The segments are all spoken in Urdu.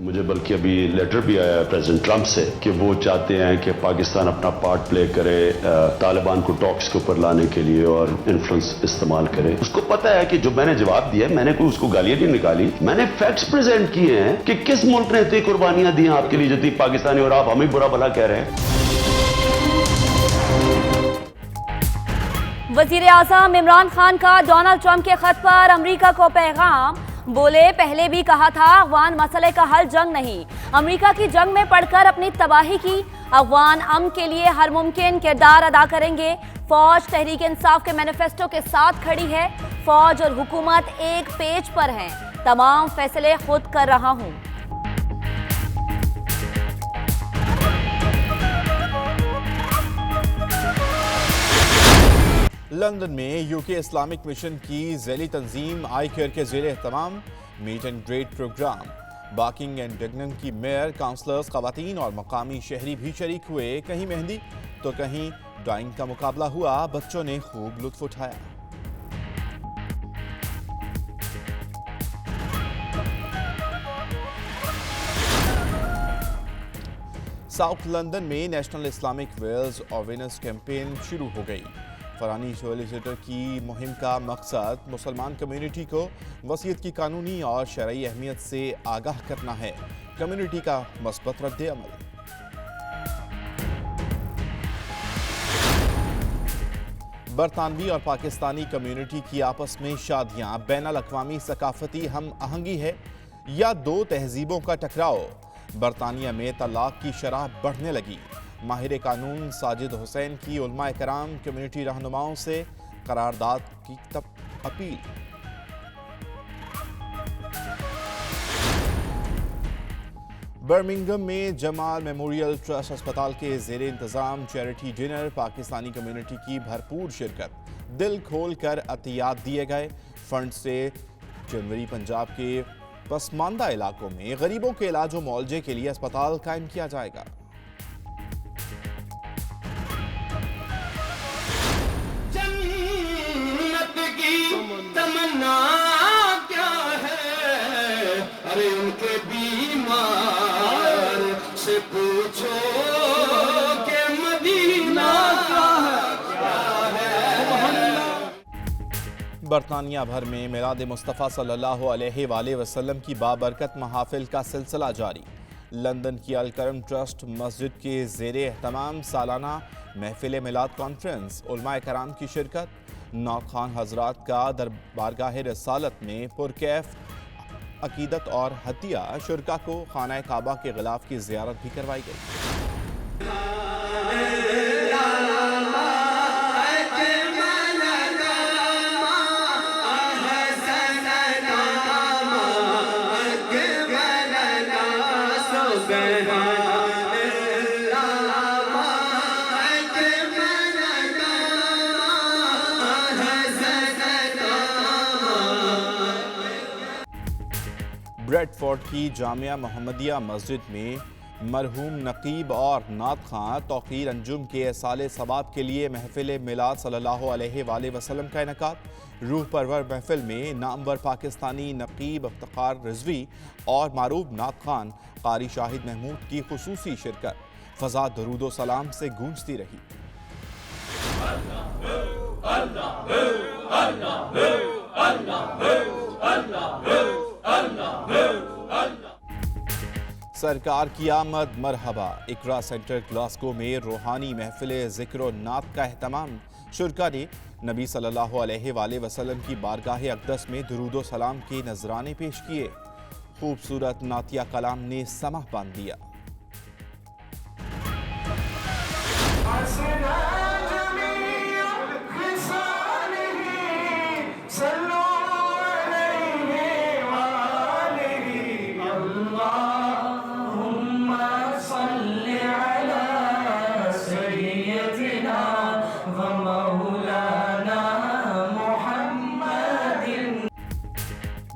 مجھے بلکہ ابھی لیٹر بھی آیا ہے پریزیڈنٹ ٹرمپ سے کہ وہ چاہتے ہیں کہ پاکستان اپنا پارٹ پلے کرے طالبان کو ٹاکس کے اوپر لانے کے لیے اور انفلوئنس استعمال کرے. اس کو پتا ہے کہ جو میں نے جواب دیا میں نے کوئی اس کو گالیاں نہیں نکالی, میں نے فیکٹس پریزنٹ کیے ہیں کہ کس ملک نے اتنی قربانیاں دی ہیں آپ کے لیے جتنی پاکستانی, اور آپ ہمیں برا بھلا کہہ رہے ہیں. وزیر اعظم عمران خان کا ڈونلڈ ٹرمپ کے خط پر امریکہ کو پیغام. بولے پہلے بھی کہا تھا افغان مسئلے کا حل جنگ نہیں, امریکہ کی جنگ میں پڑھ کر اپنی تباہی کی. افغان امن کے لیے ہر ممکن کردار ادا کریں گے. فوج تحریک انصاف کے مینیفیسٹو کے ساتھ کھڑی ہے. فوج اور حکومت ایک پیج پر ہیں. تمام فیصلے خود کر رہا ہوں. لندن میں یو کے اسلامک مشن کی ذیلی تنظیم آئی کیئر کے زیر اہتمام meet and greet programme. Barking and Dagenham کی میئر, کاؤنسلرز, خواتین اور مقامی شہری بھی شریک ہوئے. کہیں مہندی تو کہیں ڈرائنگ کا مقابلہ ہوا. بچوں نے خوب لطف اٹھایا. ساؤتھ لندن میں national Islamic values awareness campaign شروع ہو گئی. فرانی سولیسیٹر کی مہم کا مقصد مسلمان کمیونٹی کو وصیت کی قانونی اور شرعی اہمیت سے آگاہ کرنا ہے. کمیونٹی کا مثبت رد عمل. برطانوی اور پاکستانی کمیونٹی کی آپس میں شادیاں بین الاقوامی ثقافتی ہم آہنگی ہے یا دو تہذیبوں کا ٹکراؤ؟ برطانیہ میں طلاق کی شرح بڑھنے لگی. ماہر قانون ساجد حسین کی علماء کرام کمیونٹی رہنماؤں سے قرارداد کی اپیل. برمنگھم میں جمال میموریل ٹرسٹ ہسپتال کے زیر انتظام چیریٹی ڈنر. پاکستانی کمیونٹی کی بھرپور شرکت. دل کھول کر عطیات دیے گئے. فنڈ سے جنوری پنجاب کے پسماندہ علاقوں میں غریبوں کے علاج و معالجے کے لیے اسپتال قائم کیا جائے گا. تمنا کیا ہے ارے ان کے بیمار سے پوچھو کہ مدینہ کیا ہے. برطانیہ بھر میں میلاد مصطفیٰ صلی اللہ علیہ وآلہ وسلم کی بابرکت محافل کا سلسلہ جاری. لندن کی الکرم ٹرسٹ مسجد کے زیر اہتمام سالانہ محفل میلاد کانفرنس. علماء کرام کی شرکت. نعت خوان حضرات کا دربارگاہ رسالت میں پرکیف عقیدت اور ہدیہ. شرکا کو خانہ کعبہ کے غلاف کی زیارت بھی کروائی گئی. بریڈ فورڈ کی جامعہ محمدیہ مسجد میں مرحوم نقیب اور نعت خواں توقیر انجم کے ایصال ثواب کے لیے محفل میلاد صلی اللہ علیہ وآلہ وسلم کا انعقاد. روح پرور محفل میں نامور پاکستانی نقیب افتخار رضوی اور معروف نعت خوان قاری شاہد محمود کی خصوصی شرکت. فضا درود و سلام سے گونجتی رہی. سرکار کی آمد مرحبا. اقرا سینٹر گلاسگو میں روحانی محفل ذکر و نعت کا اہتمام. شرکا نے نبی صلی اللہ علیہ وآلہ وسلم کی بارگاہ اقدس میں درود و سلام کے نذرانے پیش کیے. خوبصورت نعتیہ کلام نے سماں باندھ دیا.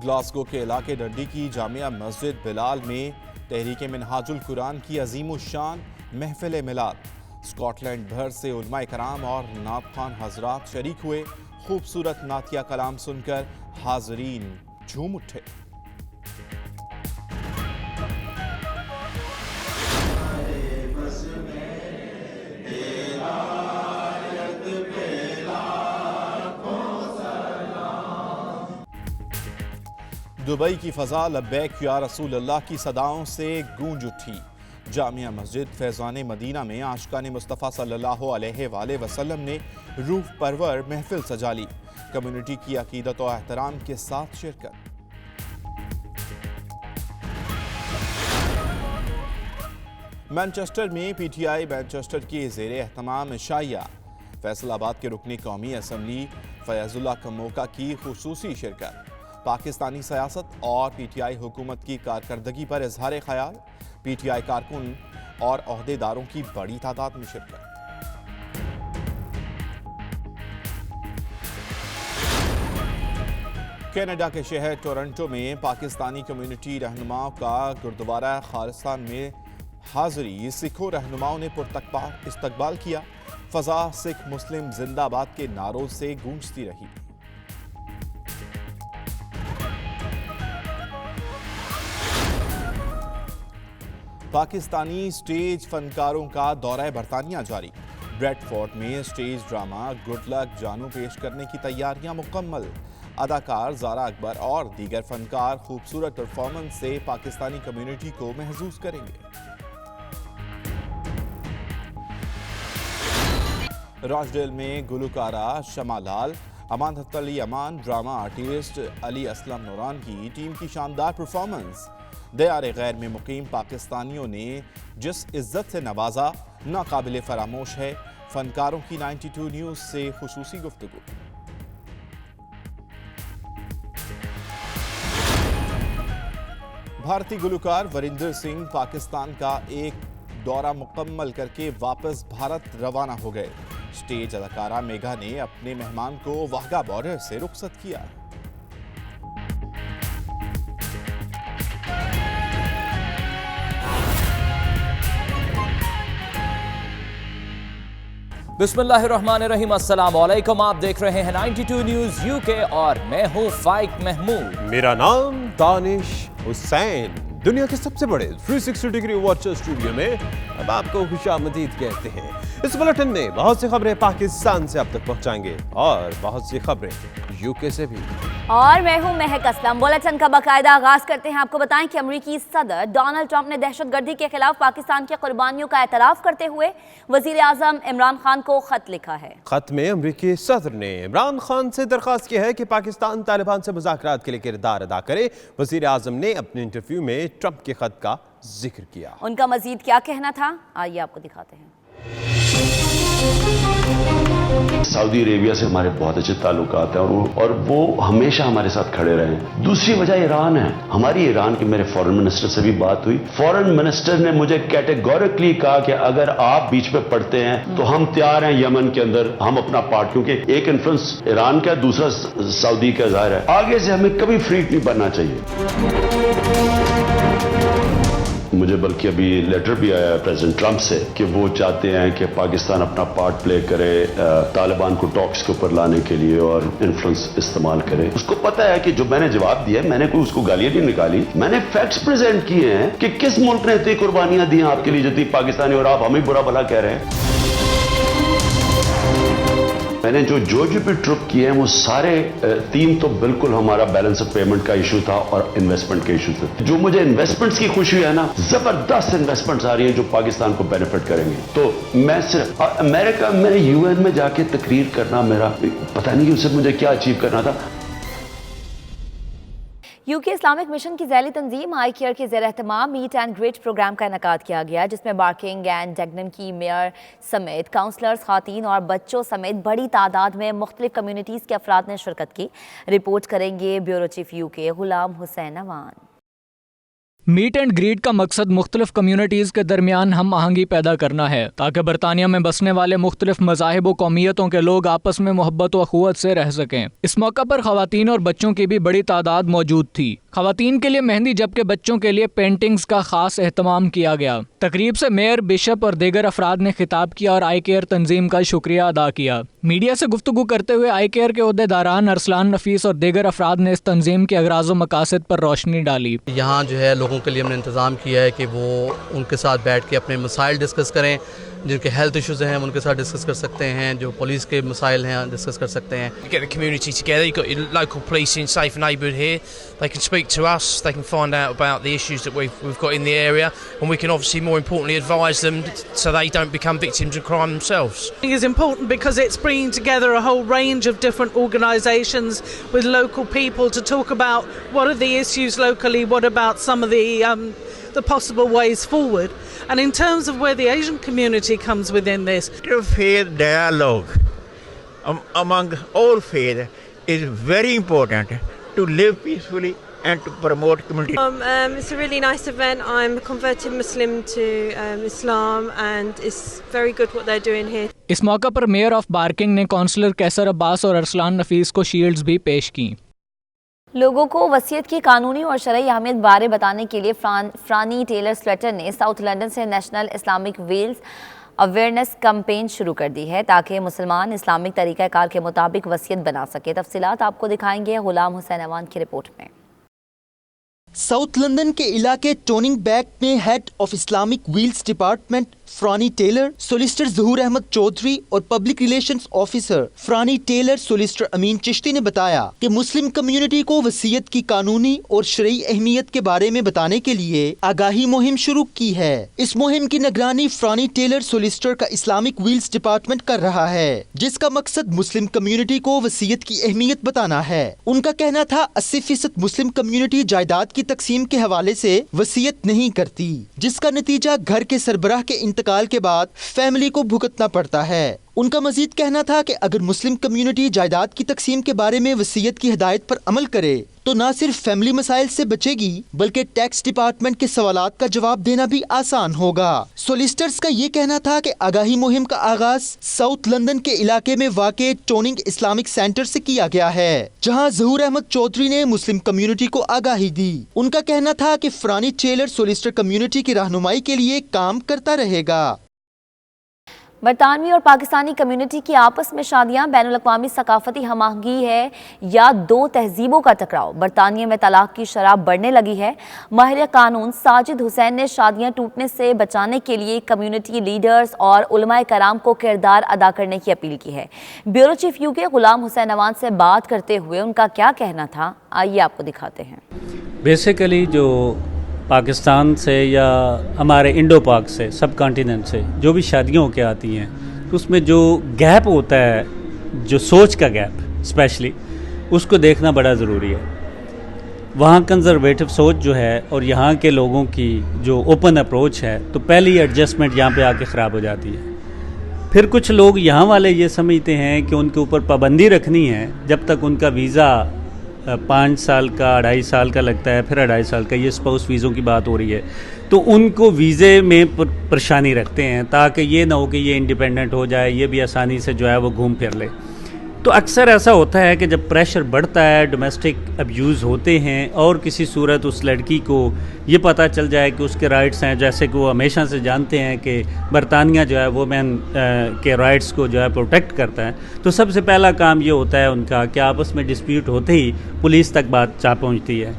گلاسگو کے علاقے ڈنڈی کی جامعہ مسجد بلال میں تحریک منہاج القرآن کی عظیم الشان محفل میلاد. اسکاٹ لینڈ بھر سے علماء کرام اور نعت خوان حضرات شریک ہوئے. خوبصورت نعتیہ کلام سن کر حاضرین جھوم اٹھے. دبئی کی فضا لبیک یا رسول اللہ کی صداؤں سے گونج اٹھی۔ جامعہ مسجد فیضان مدینہ میں عاشقان مصطفیٰ صلی اللہ علیہ وآلہ وسلم نے روح پرور محفل سجا لی۔ کمیونٹی کی عقیدت و احترام کے ساتھ شرکت۔ مانچسٹر میں پی ٹی آئی مانچسٹر کے زیر اہتمام عشائیہ۔ فیصل آباد کے رکن قومی اسمبلی فیاض اللہ کموکا کی خصوصی شرکت۔ پاکستانی سیاست اور پی ٹی آئی حکومت کی کارکردگی پر اظہار خیال۔ پی ٹی آئی کارکن اور عہدیداروں کی بڑی تعداد میں شرکت۔ کینیڈا کے شہر ٹورنٹو میں پاکستانی کمیونٹی رہنماؤں کا گردوارہ خالصان میں حاضری۔ سکھوں رہنماؤں نے استقبال کیا۔ فضا سکھ مسلم زندہ باد کے نعروں سے گونجتی رہی۔ پاکستانی سٹیج فنکاروں کا دورہ برطانیہ جاری۔ بریڈ فورٹ میں سٹیج ڈرامہ گڈ لک جانو پیش کرنے کی تیاریاں مکمل۔ اداکار زارا اکبر اور دیگر فنکار خوبصورت پرفارمنس سے پاکستانی کمیونٹی کو محظوظ کریں گے۔ راجڈیل میں گلوکارہ شمع لال، امانت علی امان، ڈرامہ آرٹسٹ علی اسلم نوران کی ٹیم کی شاندار پرفارمنس۔ دیار غیر میں مقیم پاکستانیوں نے جس عزت سے نوازا ناقابل فراموش ہے۔ فنکاروں کی 92 نیوز سے خصوصی گفتگو۔ بھارتی گلوکار وریندر سنگھ پاکستان کا ایک دورہ مکمل کر کے واپس بھارت روانہ ہو گئے۔ سٹیج اداکارہ میگھا نے اپنے مہمان کو واہگہ بارڈر سے رخصت کیا۔ بسم اللہ الرحمن الرحیم، السلام علیکم۔ آپ دیکھ رہے ہیں 92 نیوز یو کے اور میں ہوں فائق محمود۔ میرا نام دانش حسین۔ دنیا کے سب سے بڑے 360 ڈگری واچر اسٹوڈیو میں اب آپ کو خوش آمدید کہتے ہیں۔ اس بلٹن میں بہت سی خبریں پاکستان سے اب تک پہنچائیں گے اور بہت سی خبریں یو کے سے بھی۔ اور میں ہوں مہک اسلم۔ بلٹن کا باقاعدہ آغاز کرتے ہیں۔ آپ کو بتائیں کہ امریکی صدر ڈونلڈ ٹرمپ نے دہشت گردی کے خلاف پاکستان کی قربانیوں کا اعتراف کرتے ہوئے وزیر اعظم عمران خان کو خط لکھا ہے۔ خط میں امریکی صدر نے عمران خان سے درخواست کی ہے کہ پاکستان طالبان سے مذاکرات کے لیے کردار ادا کرے۔ وزیر اعظم نے اپنے انٹرویو میں ٹرمپ کے خط کا ذکر کیا۔ ان کا مزید کیا کہنا تھا، آئیے آپ کو دکھاتے ہیں۔ سعودی عربیہ سے ہمارے بہت اچھے تعلقات ہیں اور وہ ہمیشہ ہمارے ساتھ کھڑے رہے ہیں۔ دوسری وجہ ایران ہے۔ ہماری ایران کے میرے فورن منسٹر سے بھی بات ہوئی۔ فورن منسٹر نے مجھے کیٹیگورکلی کہا کہ اگر آپ بیچ میں پڑتے ہیں تو ہم تیار ہیں یمن کے اندر ہم اپنا پارٹ، کیونکہ ایک انفلوئنس ایران کا دوسرا سعودی کا ظاہر ہے، آگے سے ہمیں کبھی فریٹ نہیں بننا چاہیے۔ مجھے بلکہ ابھی لیٹر بھی آیا ہے پریزیڈنٹ ٹرمپ سے کہ وہ چاہتے ہیں کہ پاکستان اپنا پارٹ پلے کرے طالبان کو ٹاکس کے اوپر لانے کے لیے اور انفلوئنس استعمال کرے۔ اس کو پتا ہے کہ جو میں نے جواب دیا ہے، میں نے کوئی اس کو گالیاں نہیں نکالی، میں نے فیکٹس پریزنٹ کیے ہیں کہ کس ملک نے اتنی قربانیاں دی ہیں آپ کے لیے جتنی پاکستانی، اور آپ ہمیں برا بھلا کہہ رہے ہیں۔ میں نے جو بھی ٹرپ کیے ہیں وہ سارے تین تو بالکل ہمارا بیلنس آف پیمنٹ کا ایشو تھا اور انویسٹمنٹ کا ایشو تھا۔ جو مجھے انویسٹمنٹس کی خوشی ہے نا، زبردست انویسٹمنٹس آ رہی ہیں جو پاکستان کو بینیفٹ کریں گے۔ تو میں صرف امریکہ میں یو این میں جا کے تقریر کرنا، میرا پتہ نہیں کہ اس سے مجھے کیا اچیو کرنا تھا۔ یو کے اسلامک مشن کی ذیلی تنظیم آئی کیئر کے زیر اہتمام میٹ اینڈ گریٹ پروگرام کا انعقاد کیا گیا، جس میں بارکنگ اینڈ ڈیگنم کی میئر سمیت کاؤنسلرز، خواتین اور بچوں سمیت بڑی تعداد میں مختلف کمیونٹیز کے افراد نے شرکت کی۔ رپورٹ کریں گے بیورو چیف یو کے غلام حسین امان۔ میٹ اینڈ گریٹ کا مقصد مختلف کمیونٹیز کے درمیان ہم آہنگی پیدا کرنا ہے تاکہ برطانیہ میں بسنے والے مختلف مذاہب و قومیتوں کے لوگ آپس میں محبت و اخوت سے رہ سکیں۔ اس موقع پر خواتین اور بچوں کی بھی بڑی تعداد موجود تھی۔ خواتین کے لیے مہندی جبکہ بچوں کے لیے پینٹنگز کا خاص اہتمام کیا گیا۔ تقریب سے میئر، بشپ اور دیگر افراد نے خطاب کیا اور آئی کیئر تنظیم کا شکریہ ادا کیا۔ میڈیا سے گفتگو کرتے ہوئے آئی کیئر کے عہدیداران ارسلان نفیس اور دیگر افراد نے اس تنظیم کے اغراض و مقاصد پر روشنی ڈالی۔ یہاں جو ہے لوگوں کے لیے ہم نے انتظام کیا ہے کہ وہ ان کے ساتھ بیٹھ کے اپنے مسائل ڈسکس کریں، جن کے ہیلتھ ایشوز ہیں ہم ان کے ساتھ ڈسکس کر سکتے ہیں, جو پولیس کے مسائل ہیں ڈسکس کر سکتے ہیں. You get the community together, you've got your local policing, safe neighbourhood here. They can speak to us, they can find out about the issues that we've got in the area, and we can obviously more importantly advise them so they don't become victims of crime themselves. I think it's important because it's bringing together a whole range of different organisations with local people to talk about what are the issues locally, what about some of the possible ways forward. And in terms of where the Asian community comes within this, interfaith dialogue among all faiths is very important to live peacefully and to promote community. It's a really nice event. I'm a converted Muslim to Islam, and it's very good what they're doing here. اس موقع پر میئر آف بارکنگ نے کونسلر کیسر عباس اور ارسلان نفیس کو شیلڈز بھی پیش کی. لوگوں کو وصیت کی قانونی اور شرعی اہمیت بارے بتانے کے لیے فرانی ٹیلر سلیٹر نے ساؤتھ لندن سے national Islamic values awareness campaign شروع کر دی ہے تاکہ مسلمان اسلامک طریقہ کار کے مطابق وصیت بنا سکے. تفصیلات آپ کو دکھائیں گے غلام حسین اوان کی رپورٹ میں. ساؤتھ لندن کے علاقے ٹوننگ بیک میں head of Islamic wills department Franey Taylor, solicitor Zahoor Ahmed Chaudhry اور public relations officer Franey Taylor solicitor Amin Chishti نے بتایا کہ مسلم کمیونٹی کو وصیت کی قانونی اور شرعی اہمیت کے بارے میں بتانے کے لیے آگاہی مہم شروع کی ہے. اس مہم کی نگرانی فرانی ٹیلر سولیسٹر کا اسلامک ویلز ڈپارٹمنٹ کر رہا ہے, جس کا مقصد مسلم کمیونٹی کو وصیت کی اہمیت بتانا ہے. ان کا کہنا تھا 80% مسلم کمیونٹی جائیداد کی تقسیم کے حوالے سے وصیت نہیں کرتی, جس کا نتیجہ گھر کے سربراہ کے انتقال کے بعد فیملی کو بھگتنا پڑتا ہے. ان کا مزید کہنا تھا کہ اگر مسلم کمیونٹی جائیداد کی تقسیم کے بارے میں وصیت کی ہدایت پر عمل کرے تو نہ صرف فیملی مسائل سے بچے گی بلکہ ٹیکس ڈپارٹمنٹ کے سوالات کا جواب دینا بھی آسان ہوگا. سولیسٹرز کا یہ کہنا تھا کہ آگاہی مہم کا آغاز ساؤتھ لندن کے علاقے میں واقع ٹوننگ اسلامک سینٹر سے کیا گیا ہے, جہاں ظہور احمد چودھری نے مسلم کمیونٹی کو آگاہی دی. ان کا کہنا تھا کہ فرانی ٹیلر سولیسٹر کمیونٹی کی رہنمائی کے لیے کام کرتا رہے گا. برطانوی اور پاکستانی کمیونٹی کی آپس میں شادیاں بین الاقوامی ثقافتی ہم آہنگی ہے یا دو تہذیبوں کا ٹکراؤ؟ برطانیہ میں طلاق کی شرح بڑھنے لگی ہے. ماہر قانون ساجد حسین نے شادیاں ٹوٹنے سے بچانے کے لیے کمیونٹی لیڈرز اور علماء کرام کو کردار ادا کرنے کی اپیل کی ہے. بیورو چیف یو کے غلام حسین اوان سے بات کرتے ہوئے ان کا کیا کہنا تھا, آئیے آپ کو دکھاتے ہیں. بیسیکلی جو پاکستان سے یا ہمارے انڈو پاک سے سب کانٹیننٹ سے جو بھی شادیاں ہو کے آتی ہیں تو اس میں جو گیپ ہوتا ہے, جو سوچ کا گیپ اسپیشلی, اس کو دیکھنا بڑا ضروری ہے. وہاں کنزرویٹو سوچ جو ہے اور یہاں کے لوگوں کی جو اوپن اپروچ ہے تو پہلی ایڈجسٹمنٹ یہاں پہ آ کے خراب ہو جاتی ہے. پھر کچھ لوگ یہاں والے یہ سمجھتے ہیں کہ ان کے اوپر پابندی رکھنی ہے جب تک ان کا ویزا 5 سال کا 2.5 سال کا لگتا ہے, پھر 2.5 سال کا, یہ اسپاؤس ویزوں کی بات ہو رہی ہے, تو ان کو ویزے میں پریشانی رکھتے ہیں تاکہ یہ نہ ہو کہ یہ انڈیپینڈنٹ ہو جائے, یہ بھی آسانی سے جو ہے وہ گھوم پھر لے. تو اکثر ایسا ہوتا ہے کہ جب پریشر بڑھتا ہے, ڈومیسٹک ابیوز ہوتے ہیں اور کسی صورت اس لڑکی کو یہ پتہ چل جائے کہ اس کے رائٹس ہیں, جیسے کہ وہ ہمیشہ سے جانتے ہیں کہ برطانیہ جو ہے وومین کے رائٹس کو جو ہے پروٹیکٹ کرتا ہے, تو سب سے پہلا کام یہ ہوتا ہے ان کا کہ آپس میں ڈسپیوٹ ہوتے ہی پولیس تک بات جا پہنچتی ہے.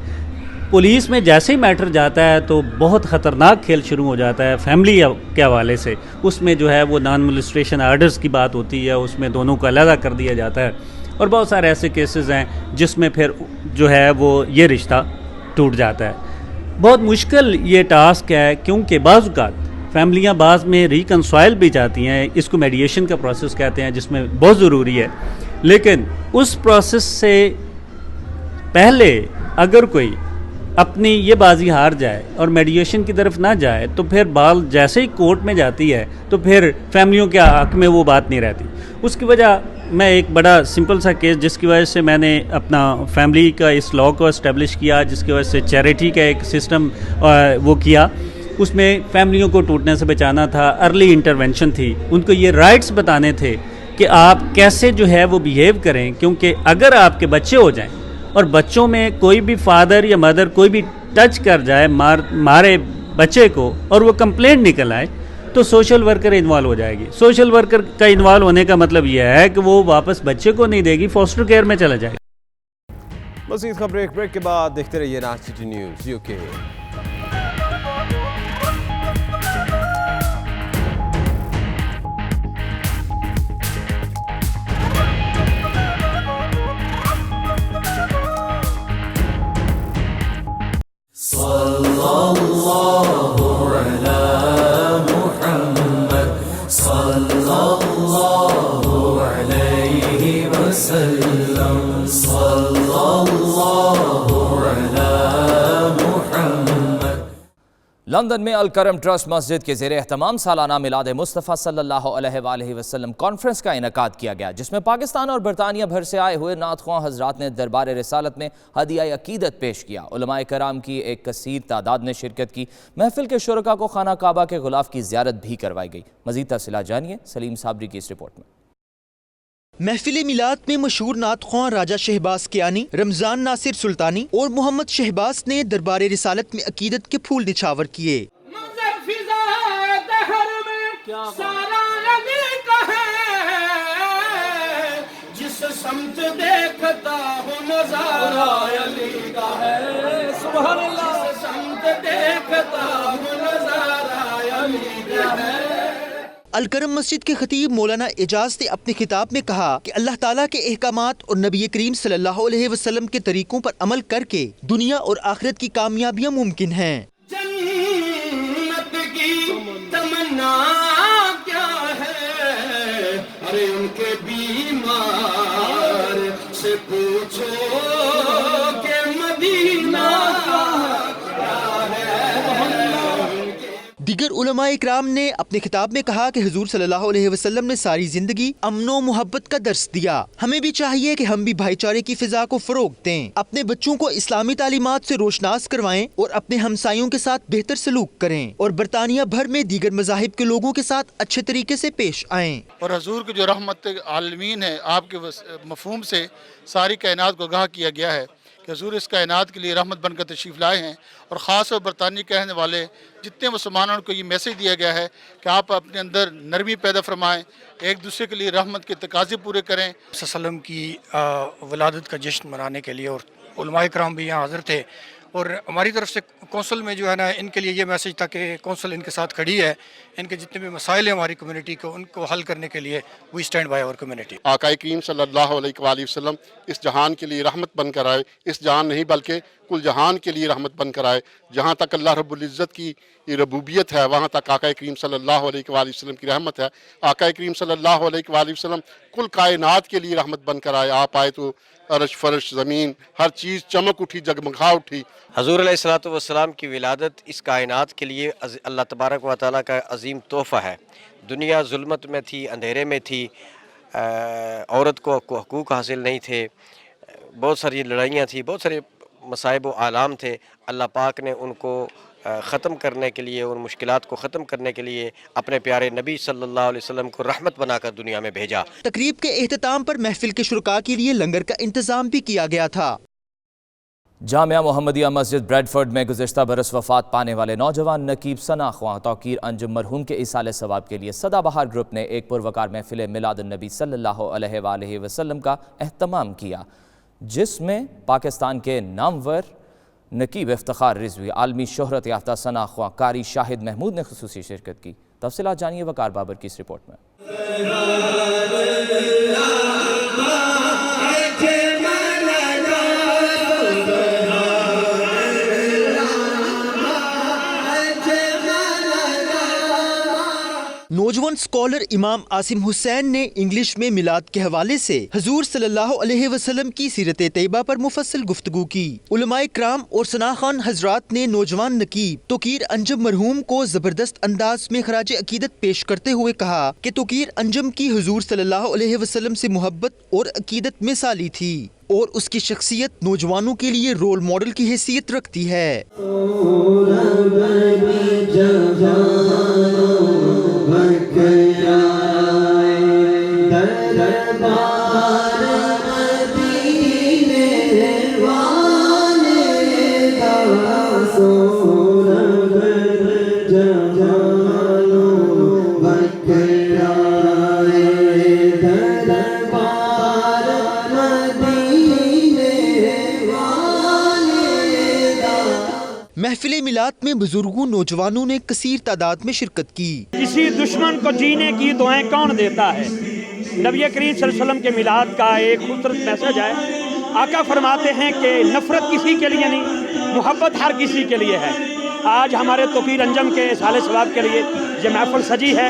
پولیس میں جیسے ہی میٹر جاتا ہے تو بہت خطرناک کھیل شروع ہو جاتا ہے فیملی کے حوالے سے. اس میں جو ہے وہ نان مولسٹریشن آرڈرز کی بات ہوتی ہے, اس میں دونوں کو علیحدہ کر دیا جاتا ہے, اور بہت سارے ایسے کیسز ہیں جس میں پھر جو ہے وہ یہ رشتہ ٹوٹ جاتا ہے. بہت مشکل یہ ٹاسک ہے کیونکہ بعض اوقات فیملیاں بعض میں ریکنسوائل بھی جاتی ہیں, اس کو میڈیشن کا پروسیس کہتے ہیں جس میں بہت ضروری ہے, لیکن اس پروسیس سے پہلے اگر کوئی اپنی یہ بازی ہار جائے اور میڈیشن کی طرف نہ جائے تو پھر بال جیسے ہی کورٹ میں جاتی ہے تو پھر فیملیوں کے حق میں وہ بات نہیں رہتی. اس کی وجہ میں ایک بڑا سمپل سا کیس جس کی وجہ سے میں نے اپنا فیملی کا اس لاء کو اسٹیبلش کیا, جس کی وجہ سے چیریٹی کا ایک سسٹم وہ کیا, اس میں فیملیوں کو ٹوٹنے سے بچانا تھا, ارلی انٹرونشن تھی, ان کو یہ رائٹس بتانے تھے کہ آپ کیسے جو ہے وہ بیہیو کریں, کیونکہ اگر آپ کے بچے ہو جائیں اور بچوں میں کوئی بھی فادر یا مدر کوئی بھی ٹچ کر جائے مارے بچے کو اور وہ کمپلینٹ نکل آئے تو سوشل ورکر انوالو ہو جائے گی. سوشل ورکر کا انوالو ہونے کا مطلب یہ ہے کہ وہ واپس بچے کو نہیں دے گی, فوسٹر کیئر میں چلا جائے گا. مزید خبریں بریک کے بعد دیکھتے رہیے NITV نیوز UK. لندن میں الکرم ٹرسٹ مسجد کے زیر اہتمام سالانہ میلاد مصطفیٰ صلی اللہ علیہ وآلہ وسلم کانفرنس کا انعقاد کیا گیا، جس میں پاکستان اور برطانیہ بھر سے آئے ہوئے نعت خواں حضرات نے دربار رسالت میں ہدیہ عقیدت پیش کیا۔ علماء کرام کی ایک کثیر تعداد نے شرکت کی۔ محفل کے شرکاء کو خانہ کعبہ کے غلاف کی زیارت بھی کروائی گئی۔ مزید تفصیلات جانیے سلیم صابری کی اس رپورٹ میں۔ محفل میلاد میں مشہور نعت خواں راجہ شہباز کیانی، رمضان ناصر سلطانی اور محمد شہباز نے دربار رسالت میں عقیدت کے پھول نچھاور کیے۔ جس سمت دیکھتا ہوں نظارہ علی کا ہے، سبحان اللہ، جس سمت دیکھتا ہوں نظارہ علی کا ہے۔ الکرم مسجد کے خطیب مولانا اعجاز نے اپنے خطاب میں کہا کہ اللہ تعالیٰ کے احکامات اور نبی کریم صلی اللہ علیہ وسلم کے طریقوں پر عمل کر کے دنیا اور آخرت کی کامیابیاں ممکن ہیں۔ جنت کی تمنا کیا ہے، ارے ان کے بیمار سے پوچھو کہ مدینہ دیگر علماء اکرام نے اپنے خطاب میں کہا کہ حضور صلی اللہ علیہ وسلم نے ساری زندگی امن و محبت کا درس دیا۔ ہمیں بھی چاہیے کہ ہم بھی بھائی چارے کی فضا کو فروغ دیں، اپنے بچوں کو اسلامی تعلیمات سے روشناس کروائیں اور اپنے ہمسایوں کے ساتھ بہتر سلوک کریں اور برطانیہ بھر میں دیگر مذاہب کے لوگوں کے ساتھ اچھے طریقے سے پیش آئیں۔ اور حضور کی جو رحمت عالمین ہے، آپ کے مفہوم سے ساری کائنات کو آگاہ کیا گیا ہے کہ حضور اس کائنات کے لیے رحمت بن کر تشریف لائے ہیں، اور خاص طور برطانیہ کے رہنے والے جتنے مسلمانوں کو یہ میسج دیا گیا ہے کہ آپ اپنے اندر نرمی پیدا فرمائیں، ایک دوسرے کے لیے رحمت کے تقاضے پورے کریں۔ صلی اللہ علیہ وسلم کی ولادت کا جشن منانے کے لیے، اور علماء کرام بھی یہاں حاضر تھے، اور ہماری طرف سے کونسل میں جو ہے نا ان کے لیے یہ میسج تھا کہ کونسل ان کے ساتھ کھڑی ہے، ان کے جتنے بھی مسائل ہیں ہماری کمیونٹی کو، ان کو حل کرنے کے لیے we stand by our community. آقا کریم صلی اللہ علیہ وآلہ وسلم اس جہان کے لیے رحمت بن کر آئے، اس جہان نہیں بلکہ کل جہان کے لیے رحمت بن کر آئے۔ جہاں تک اللہ رب العزت کی یہ ربوبیت ہے، وہاں تک آقا کریم صلی اللہ علیہ وآلہ وسلم کی رحمت ہے۔ آقا کریم صلی اللہ علیہ وآلہ وسلم کل کائنات کے لیے رحمت بن کر آئے۔ آپ آئے تو عرش فرش زمین ہر چیز چمک اٹھی، جگمگا اٹھی۔ حضور علیہ الصلوۃ والسلام کی ولادت اس کائنات کے لیے اللہ تبارک و تعالیٰ کا عظیم تحفہ ہے۔ دنیا ظلمت میں تھی، اندھیرے میں تھی، عورت کو حقوق حاصل نہیں تھے، بہت ساری لڑائیاں تھیں، بہت سارے مصائب و آلام تھے۔ اللہ پاک نے ان کو ختم کرنے کے لیے، ان مشکلات کو ختم کرنے کے لیے اپنے پیارے نبی صلی اللہ علیہ وسلم کو رحمت بنا کر دنیا میں بھیجا۔ تقریب کے اختتام پر محفل کے شرکاء کے لیے لنگر کا انتظام بھی کیا گیا تھا۔ جامعہ محمدیہ مسجد بریڈ فورڈ میں گزشتہ برس وفات پانے والے نوجوان نقیب ثنا خواں توقیر انجم مرحوم کے ایصال ثواب کے لیے سدا بہار گروپ نے ایک پروقار محفل میلاد النبی صلی اللہ علیہ وآلہ وسلم کا اہتمام کیا، جس میں پاکستان کے نامور نقیب افتخار رضوی، عالمی شہرت یافتہ ثنا خواں، قاری شاہد محمود نے خصوصی شرکت کی۔ تفصیلات جانیے وقار بابر کی اس رپورٹ میں۔ نوجوان سکولر امام عاصم حسین نے انگلش میں میلاد کے حوالے سے حضور صلی اللہ علیہ وسلم کی سیرت طیبہ پر مفصل گفتگو کی۔ علماء کرام اور ثنا خان حضرات نے نوجوان نقیب توقیر انجم مرحوم کو زبردست انداز میں خراج عقیدت پیش کرتے ہوئے کہا کہ توقیر انجم کی حضور صلی اللہ علیہ وسلم سے محبت اور عقیدت مثالی تھی اور اس کی شخصیت نوجوانوں کے لیے رول ماڈل کی حیثیت رکھتی ہے۔ محفل میلاد میں بزرگوں نوجوانوں نے کثیر تعداد میں شرکت کی۔ کسی دشمن کو جینے کی دعائیں کون دیتا ہے؟ نبی کریم صلی اللہ علیہ وسلم کے میلاد کا ایک خوبصورت میسج ہے۔ آقا فرماتے ہیں کہ نفرت کسی کے لیے نہیں، محبت ہر کسی کے لیے ہے۔ آج ہمارے توقیر انجم کے ایصال ثواب کے لیے یہ محفل سجی ہے۔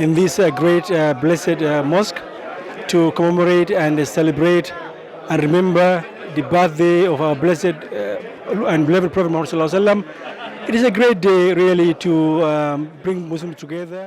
In this great blessed mosque to commemorate and celebrate and remember the birthday of our blessed and beloved Prophet Muhammad sallallahu alaihi wasallam. It is a great day really to bring Muslims together.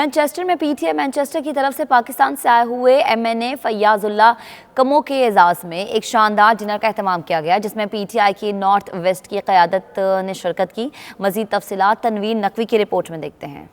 Manchester میں پی ٹی آئی مانچسٹر کی طرف سے پاکستان سے آئے ہوئے ایم این اے فیاض اللہ کمو کے اعزاز میں ایک شاندار ڈنر کا اہتمام کیا گیا، جس میں پی ٹی آئی کی نارتھ ویسٹ کی قیادت نے شرکت کی۔ مزید تفصیلات تنویر نقوی کی رپورٹ میں دیکھتے ہیں۔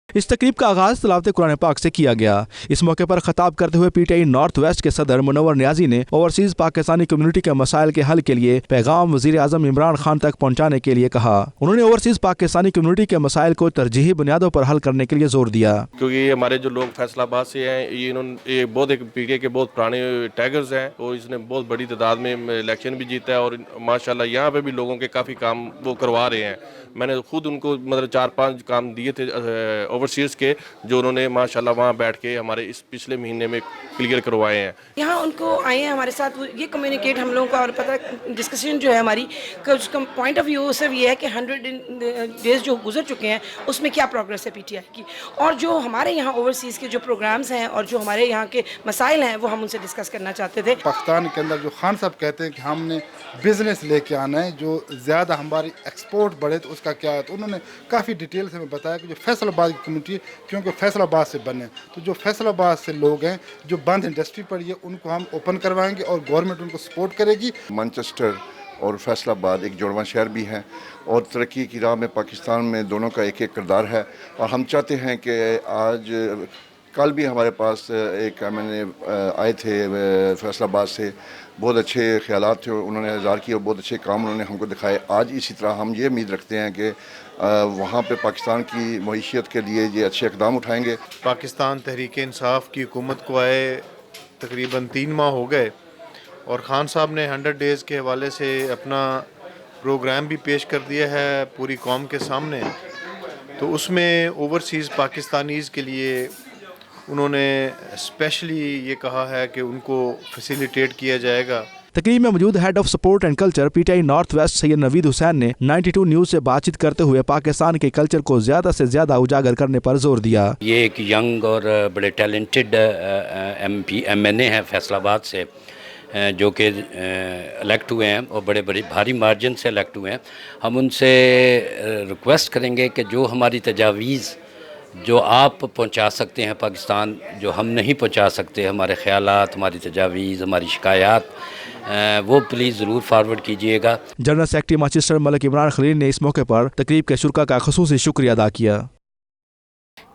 اس تقریب کا آغاز تلاوت قرآن پاک سے کیا گیا۔ اس موقع پر خطاب کرتے ہوئے P T I north waste کے صدر منور نیازی نے اوورسیز پاکستانی کمیونٹی کے مسائل کے حل کے لیے پیغام وزیر اعظم عمران خان تک پہنچانے کے لیے کہا۔ انہوں نے اوورسیز پاکستانی کمیونٹی کے مسائل کو ترجیحی بنیادوں پر حل کرنے کے لیے زور دیا۔ کیونکہ یہ ہمارے جو لوگ فیصل آباد سے ہیں، یہ بہت ایک پی ٹی آئی کے بہت پرانے ٹیگرز ہیں، اور اس نے بہت بڑی تعداد میں الیکشن بھی جیتا ہے، اور ماشاءاللہ یہاں پہ بھی لوگوں کے کافی کام وہ کروا رہے ہیں۔ میں نے خود ان کو 4-5 کام دیے تھے اوورسیز کے، جو انہوں نے ماشاءاللہ وہاں بیٹھ کے ہمارے اس پچھلے مہینے میں کلیئر کروائے ہیں۔ یہاں ان کو آئے ہیں ہمارے ساتھ، یہ کمیونیکیٹ ہم لوگوں کو، اور پتہ ڈسکشن جو ہے ہماری اس کا پوائنٹ آف ویو صرف یہ ہے کہ 100 ڈیز جو گزر چکے ہیں اس میں کیا پروگریس ہے پی ٹی آئی کی، اور جو ہمارے یہاں اوورسیز کے جو پروگرامز ہیں اور جو ہمارے یہاں کے مسائل ہیں وہ ہم ان سے ڈسکس کرنا چاہتے تھے۔ پاکستان کے اندر جو خان صاحب کہتے ہیں کہ ہم نے بزنس لے کے آنا ہے، جو زیادہ ہماری ایکسپورٹ بڑھے تو اس کا کیا ہے، تو انہوں نے کافی ڈیٹیل سے ہمیں بتایا کہ جو فیصل آباد کی کمیونٹی، کیونکہ فیصل آباد سے بنے، تو جو فیصل آباد سے لوگ ہیں جو بند انڈسٹری پڑی ہے ان کو ہم اوپن کروائیں گے اور گورنمنٹ ان کو سپورٹ کرے گی۔ مانچسٹر اور فیصل آباد ایک جڑواں شہر بھی ہیں، اور ترقی کی راہ میں پاکستان میں دونوں کا ایک ایک کردار ہے، اور ہم چاہتے ہیں کہ آج کل بھی ہمارے پاس ایک ایم این اے آئے تھے فیصل آباد سے، بہت اچھے خیالات تھے انہوں نے اظہار کیے اور بہت اچھے کام انہوں نے ہم کو دکھائے۔ آج اسی طرح ہم یہ امید رکھتے ہیں کہ وہاں پہ پاکستان کی معیشت کے لیے یہ اچھے اقدام اٹھائیں گے۔ پاکستان تحریک انصاف کی حکومت کو آئے تقریباً 3 ماہ ہو گئے، اور خان صاحب نے 100 ڈیز کے حوالے سے اپنا پروگرام بھی پیش کر دیا ہے پوری قوم کے سامنے، تو اس میں اوورسیز پاکستانیز کے لیے انہوں نے اسپیشلی یہ کہا ہے کہ ان کو فیسیلیٹیٹ کیا جائے گا۔ تقریب میں موجود head of sport and culture PTI north west Syed Naveed Hussain نے 92 نیوز سے بات چیت کرتے ہوئے پاکستان کے کلچر کو زیادہ سے زیادہ اجاگر کرنے پر زور دیا۔ یہ ایک ینگ اور بڑے ٹیلنٹڈ ایم این اے ہیں فیصل آباد سے، جو کہ الیکٹ ہوئے ہیں اور بڑے بھاری مارجن سے الیکٹ ہوئے ہیں۔ ہم ان سے ریکویسٹ کریں گے کہ جو ہماری تجاویز جو آپ پہنچا سکتے ہیں پاکستان، جو ہم نہیں پہنچا سکتے، ہمارے خیالات، ہماری تجاویز، ہماری شکایات، وہ پلیز ضرور فارورڈ کیجئے گا۔ جنرل سیکرٹری مانچسٹر ملک عمران خلیل نے اس موقع پر تقریب کے شرکاء کا خصوصی شکریہ ادا کیا۔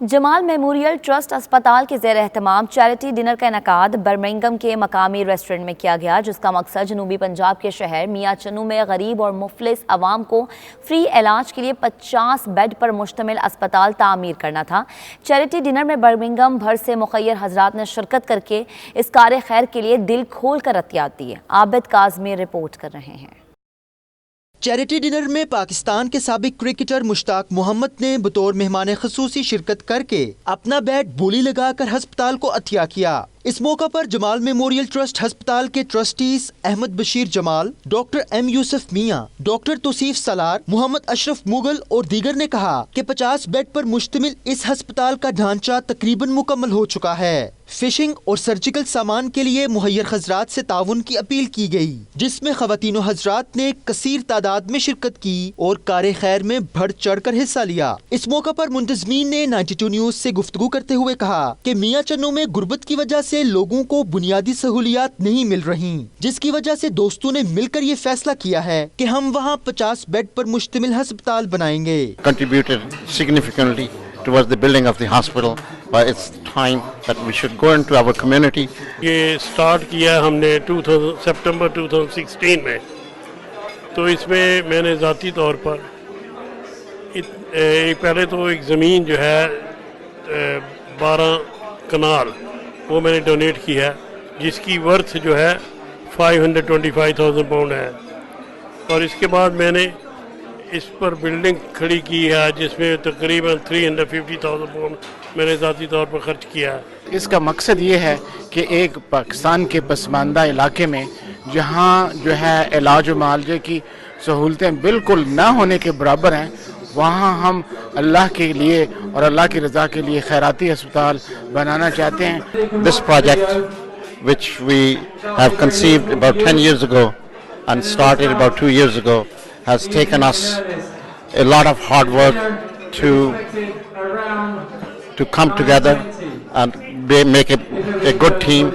جمال میموریل ٹرسٹ اسپتال کے زیر اہتمام چیریٹی ڈنر کا انعقاد برمنگھم کے مقامی ریسٹورنٹ میں کیا گیا، جس کا مقصد جنوبی پنجاب کے شہر میاں چنو میں غریب اور مفلس عوام کو فری علاج کے لیے 50 بیڈ پر مشتمل اسپتال تعمیر کرنا تھا۔ چیریٹی ڈنر میں برمنگھم بھر سے مخیر حضرات نے شرکت کر کے اس کار خیر کے لیے دل کھول کر عطیات دیے۔ عابد کاظمی رپورٹ کر رہے ہیں۔ چیریٹی ڈنر میں پاکستان کے سابق کرکٹر مشتاق محمد نے بطور مہمان خصوصی شرکت کر کے اپنا بیٹ بولی لگا کر ہسپتال کو عطیہ کیا۔ اس موقع پر جمال میموریل ٹرسٹ ہسپتال کے ٹرسٹیز احمد بشیر جمال، ڈاکٹر ایم یوسف میاں، ڈاکٹر توصیف سالار، محمد اشرف مغل اور دیگر نے کہا کہ 50 بیڈ پر مشتمل اس ہسپتال کا ڈھانچہ تقریباً مکمل ہو چکا ہے۔ فشنگ اور سرجیکل سامان کے لیے مہیر حضرات سے تعاون کی اپیل کی گئی، جس میں خواتین و حضرات نے کثیر تعداد میں شرکت کی اور کار خیر میں بڑھ چڑھ کر حصہ لیا۔ اس موقع پر منتظمین نے 92 نیوز سے گفتگو کرتے ہوئے کہا کہ میاں چنو میں غربت کی وجہ سے لوگوں کو بنیادی سہولیات نہیں مل رہی، جس کی وجہ سے دوستوں نے مل کر یہ فیصلہ کیا ہے کہ ہم وہاں 50 بیڈ پر مشتمل ہسپتال بنائیں گے۔ Contributed significantly towards the building of the hospital, but it's time that we should go into our community. یہ سٹارٹ کیا ہم نے سپٹمبر 2016 میں، تو اس میں میں نے ذاتی طور پر پہلے تو ایک زمین جو ہے 12 کنال وہ میں نے ڈونیٹ کی ہے، جس کی ورتھ جو ہے 525,000 پاؤنڈ ہے، اور اس کے بعد میں نے اس پر بلڈنگ کھڑی کی ہے جس میں تقریباً 350,000 پاؤنڈ میں نے ذاتی طور پر خرچ کیا ہے۔ اس کا مقصد یہ ہے کہ ایک پاکستان کے پسماندہ علاقے میں جہاں جو ہے علاج و معالجے کی سہولتیں بالکل نہ ہونے کے برابر ہیں، وہاں ہم اللہ کے لیے اور اللہ کی رضا کے لیے خیراتی ہسپتال بنانا چاہتے ہیں۔ This project, which we have conceived about 10 years ago and started about 2 years ago, has taken us a lot of hard work to to come together and make a good team.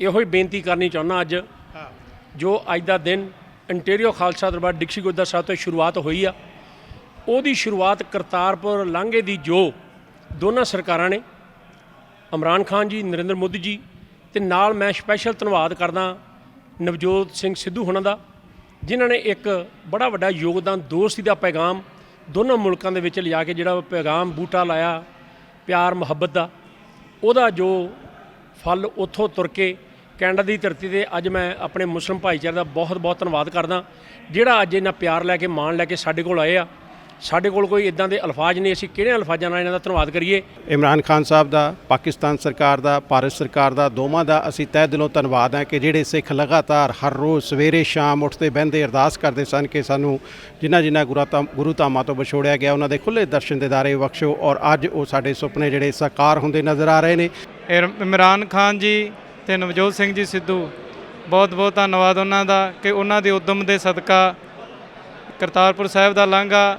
ਇਹੋ ਹੀ ਬੇਨਤੀ ਕਰਨੀ ਚਾਹੁੰਦਾ ਅੱਜ ਜੋ ਅੱਜ ਦਾ ਦਿਨ ਇੰਟੀਰੀਅਰ ਖਾਲਸਾ ਦਰਬਾਰ ਡਿਕਸ਼ੀ ਗੁਰਦੁਆਰਾ ਸਾਹਿਬ ਤੋਂ ਸ਼ੁਰੂਆਤ ਹੋਈ ਆ, ਉਹਦੀ ਸ਼ੁਰੂਆਤ ਕਰਤਾਰਪੁਰ ਲਾਂਘੇ ਦੀ ਜੋ ਦੋਨਾਂ ਸਰਕਾਰਾਂ ਨੇ, ਇਮਰਾਨ ਖਾਨ ਜੀ, ਨਰਿੰਦਰ ਮੋਦੀ ਜੀ, ਤੇ ਨਾਲ ਮੈਂ ਸਪੈਸ਼ਲ ਧੰਨਵਾਦ ਕਰਦਾ ਨਵਜੋਤ ਸਿੰਘ ਸਿੱਧੂ ਹੁਣਾਂ ਦਾ, ਜਿਨ੍ਹਾਂ ਨੇ ਇੱਕ ਬੜਾ ਵੱਡਾ ਯੋਗਦਾਨ ਦੋਸਤੀ ਦਾ ਪੈਗਾਮ ਦੋਨਾਂ ਮੁਲਕਾਂ ਦੇ ਵਿੱਚ ਲਿਜਾ ਕੇ ਜਿਹੜਾ ਪੈਗਾਮ ਬੂਟਾ ਲਾਇਆ ਪਿਆਰ ਮੁਹੱਬਤ ਦਾ, ਉਹਦਾ ਜੋ ਫਲ ਉੱਥੋਂ ਤੁਰ ਕੇ ਕੈਨੇਡਾ ਦੀ ਧਰਤੀ 'ਤੇ ਅੱਜ ਮੈਂ ਆਪਣੇ ਮੁਸਲਿਮ ਭਾਈਚਾਰੇ ਦਾ ਬਹੁਤ ਬਹੁਤ ਧੰਨਵਾਦ ਕਰਦਾ, ਜਿਹੜਾ ਅੱਜ ਇਹਨਾਂ ਪਿਆਰ ਲੈ ਕੇ ਮਾਣ ਲੈ ਕੇ ਸਾਡੇ ਕੋਲ ਆਏ ਆ। ਸਾਡੇ ਕੋਲ ਕੋਈ ਇਦਾਂ ਦੇ ਅਲਫਾਜ਼ ਨਹੀਂ, ਅਸੀਂ ਕਿਹੜੇ ਅਲਫਾਜ਼ਾਂ ਨਾਲ ਇਹਨਾਂ ਦਾ ਧੰਨਵਾਦ ਕਰੀਏ। ਇਮਰਾਨ ਖਾਨ ਸਾਹਿਬ ਦਾ, ਪਾਕਿਸਤਾਨ ਸਰਕਾਰ ਦਾ, ਭਾਰਤ ਸਰਕਾਰ ਦਾ, ਦੋਵਾਂ ਦਾ ਅਸੀਂ ਤਹਿ ਦਿਲੋਂ ਧੰਨਵਾਦ ਹੈ ਕਿ ਜਿਹੜੇ ਸਿੱਖ ਲਗਾਤਾਰ ਹਰ ਰੋਜ਼ ਸਵੇਰੇ ਸ਼ਾਮ ਉੱਠਦੇ ਬਹਿੰਦੇ ਅਰਦਾਸ ਕਰਦੇ ਸਨ ਕਿ ਸਾਨੂੰ ਜਿਨ੍ਹਾਂ ਗੁਰੂ ਧਾਮਾਂ ਤੋਂ ਵਿਛੋੜਿਆ ਗਿਆ ਉਹਨਾਂ ਦੇ ਖੁੱਲ੍ਹੇ ਦਰਸ਼ਨ ਦਿਦਾਰੇ ਬਖਸ਼ੋ, ਔਰ ਅੱਜ ਉਹ ਸਾਡੇ ਸੁਪਨੇ ਜਿਹੜੇ ਸਾਕਾਰ ਹੁੰਦੇ ਨਜ਼ਰ ਆ ਰਹੇ ਨੇ। ਇਮਰਾਨ ਖਾਨ ਜੀ ਤੇ ਨਵਜੋਤ ਸਿੰਘ ਜੀ ਸਿੱਧੂ, ਬਹੁਤ ਬਹੁਤ ਧੰਨਵਾਦ ਉਹਨਾਂ ਦਾ ਕਿ ਉਹਨਾਂ ਦੇ ਉਦਮ ਦੇ ਸਦਕਾ ਕਰਤਾਰਪੁਰ ਸਾਹਿਬ ਦਾ ਲਾਂਘਾ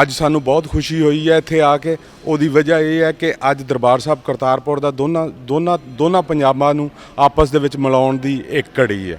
ਅੱਜ ਸਾਨੂੰ ਬਹੁਤ ਖੁਸ਼ੀ ਹੋਈ ਹੈ ਇੱਥੇ ਆ ਕੇ। ਉਹਦੀ ਵਜ੍ਹਾ ਇਹ ਹੈ ਕਿ ਅੱਜ ਦਰਬਾਰ ਸਾਹਿਬ ਕਰਤਾਰਪੁਰ ਦਾ ਦੋਨਾਂ ਪੰਜਾਬਾਂ ਨੂੰ ਆਪਸ ਦੇ ਵਿੱਚ ਮਿਲਾਉਣ ਦੀ ਇੱਕ ਕੜੀ ਹੈ।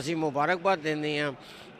ਅਸੀਂ ਮੁਬਾਰਕਬਾਦ ਦਿੰਦੇ ਹਾਂ